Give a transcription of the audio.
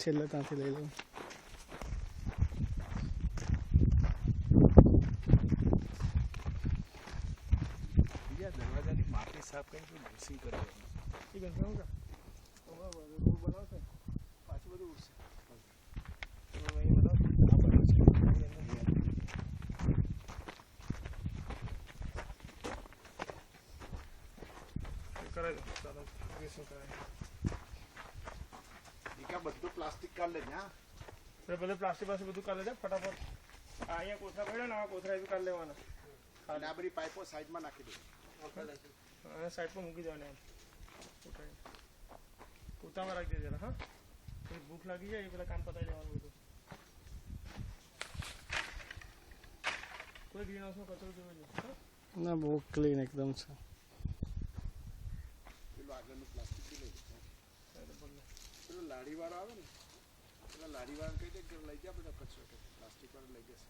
છેલ્લે ત્યાંથી લઈ લઉં. દરવાજાની માટી સાફ કરી ડ્રેસિંગ કરી એ ગંઠાવું કા રોડ બનાવશે પાછું બધું ઉડશે. કરાવી દો ચાલો ડ્રેસિંગ કરાવી બધું પ્લાસ્ટિક કાઢ લે હા બધું પ્લાસ્ટિક પાસે બધું કાઢ લે ફટાફટ. અહીંયા કોથળા પડ્યા ને આ કોથળા બી કાઢ લેવાના. આ બધી પાઇપો સાઈડમાં નાખી દે સાઈડ પર મૂકી દેવાના એમ પોતામાં રાખી દે જરા. હા ભૂખ લાગી જાય એ પેલા કામ પતાવી દેવાનું બધું. કોઈ ગ્રીન હાઉસમાં કચરો જોવે ના બહુ ક્લીન એકદમ છે. પેલું આગળનું પ્લાસ્ટિક લઈ પેલું લારીવાળો આવે ને પેલા લારીવાળાને કહી દે કે લઈ જાય બધા કચરો પ્લાસ્ટિક વાળો લઈ જશે.